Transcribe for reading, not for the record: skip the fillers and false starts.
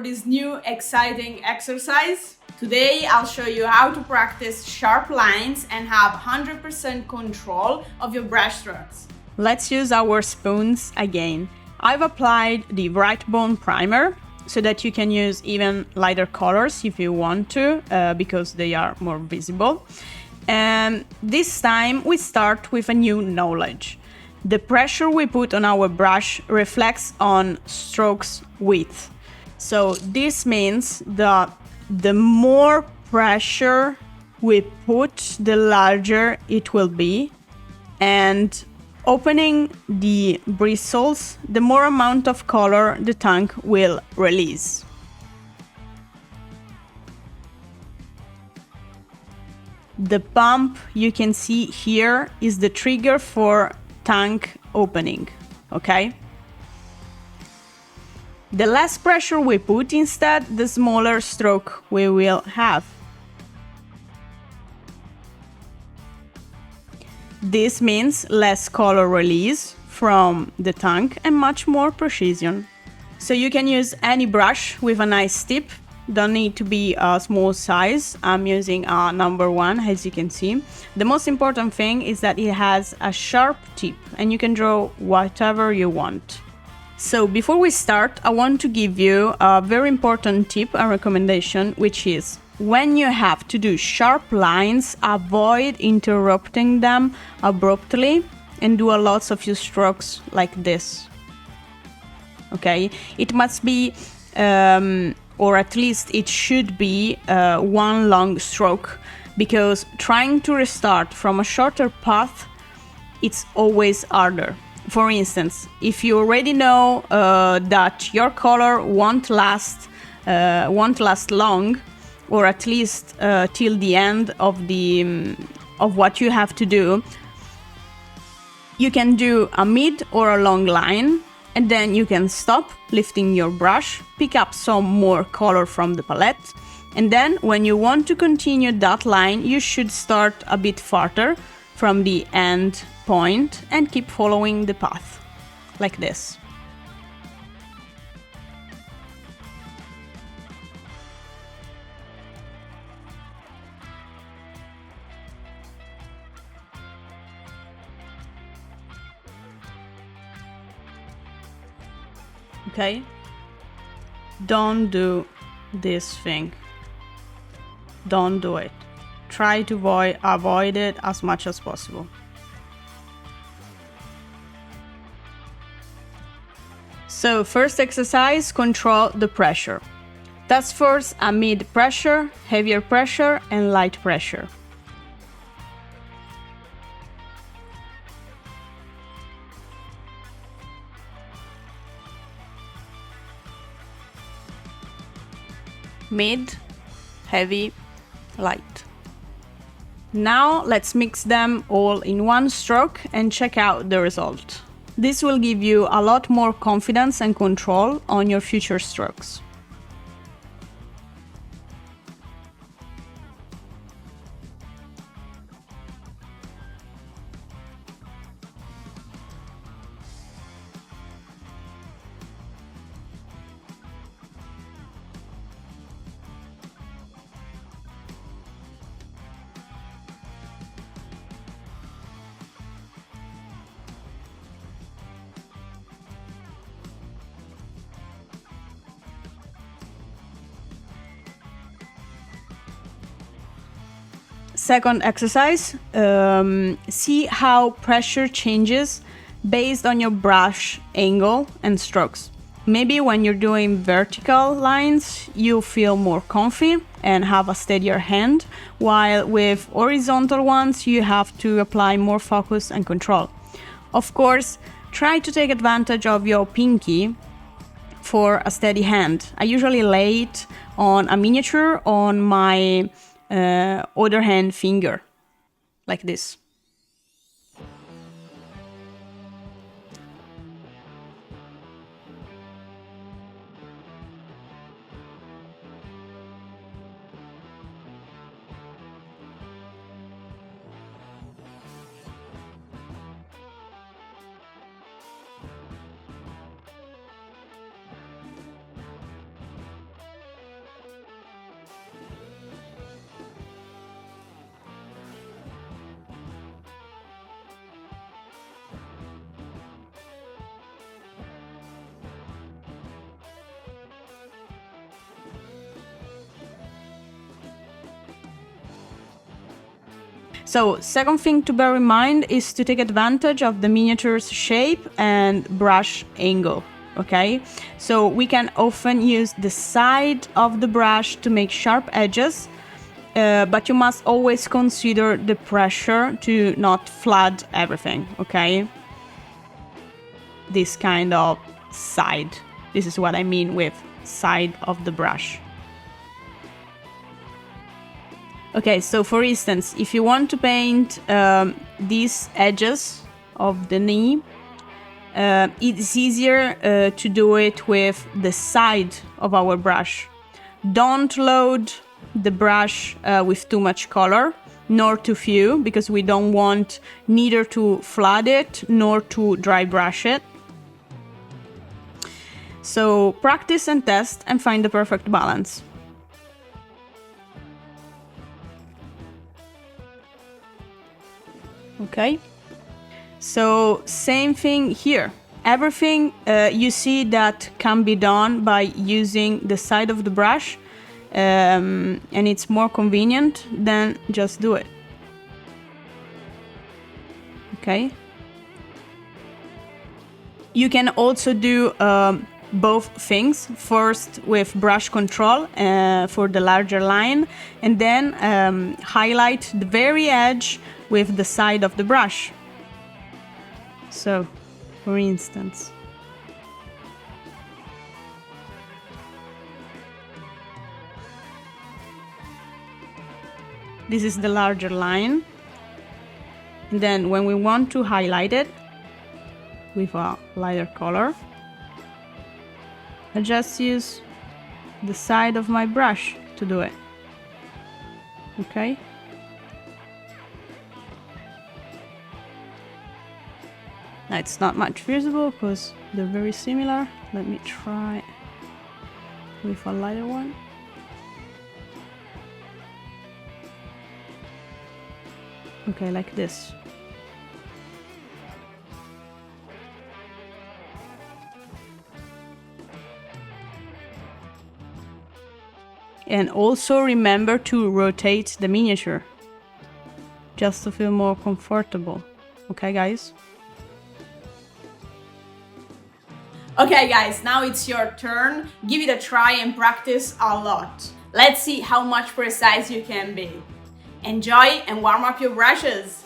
this new exciting exercise. Today I'll show you how to practice sharp lines and have 100% control of your brush strokes. Let's use our spoons again. I've applied the Bright Bone primer so that you can use even lighter colors if you want to, because they are more visible. And this time we start with a new knowledge. The pressure we put on our brush reflects on strokes width. So this means that the more pressure we put, the larger it will be. And opening the bristles, the more amount of color the tank will release. The pump you can see here is the trigger for tank opening, okay? The less pressure we put instead, the smaller stroke we will have. This means less color release from the tank and much more precision. So you can use any brush with a nice tip. Don't need to be a small size. I'm using a number 1, as you can see. The most important thing is that it has a sharp tip and you can draw whatever you want. So before we start, I want to give you a very important tip, a recommendation, which is when you have to do sharp lines, avoid interrupting them abruptly and do a lot of your strokes like this. Okay, it must be or at least it should be one long stroke, because trying to restart from a shorter path, it's always harder. For instance, if you already know that your color won't last long, or at least till the end of what you have to do, you can do a mid or a long line. And then you can stop lifting your brush, pick up some more color from the palette, and then when you want to continue that line, you should start a bit farther from the end point and keep following the path, like this. Okay? Don't do this thing. Don't do it. Try to avoid it as much as possible. So first exercise, control the pressure. Task force a mid pressure, heavier pressure and light pressure. Mid, heavy, light. Now let's mix them all in one stroke and check out the result. This will give you a lot more confidence and control on your future strokes. Second exercise, see how pressure changes based on your brush angle and strokes. Maybe when you're doing vertical lines, you feel more comfy and have a steadier hand, while with horizontal ones, you have to apply more focus and control. Of course, try to take advantage of your pinky for a steady hand. I usually lay it on a miniature on my other hand finger, like this. So second thing to bear in mind is to take advantage of the miniature's shape and brush angle. Okay, so we can often use the side of the brush to make sharp edges, but you must always consider the pressure to not flood everything, okay? This kind of side. This is what I mean with side of the brush. Okay, so for instance, if you want to paint these edges of the knee, it's easier to do it with the side of our brush. Don't load the brush with too much color, nor too few, because we don't want neither to flood it nor to dry brush it. So practice and test and find the perfect balance. Okay. So same thing here. Everything you see that can be done by using the side of the brush, and it's more convenient, then just do it. Okay. You can also do both things. First with brush control for the larger line, and then highlight the very edge with the side of the brush. So, for instance, this is the larger line, and then when we want to highlight it with a lighter color, I just use the side of my brush to do it. Okay? Now it's not much visible because they're very similar. Let me try with a lighter one. Okay, like this. And also remember to rotate the miniature, just to feel more comfortable. Okay, guys? Okay, guys, now it's your turn. Give it a try and practice a lot. Let's see how much precise you can be. Enjoy and warm up your brushes.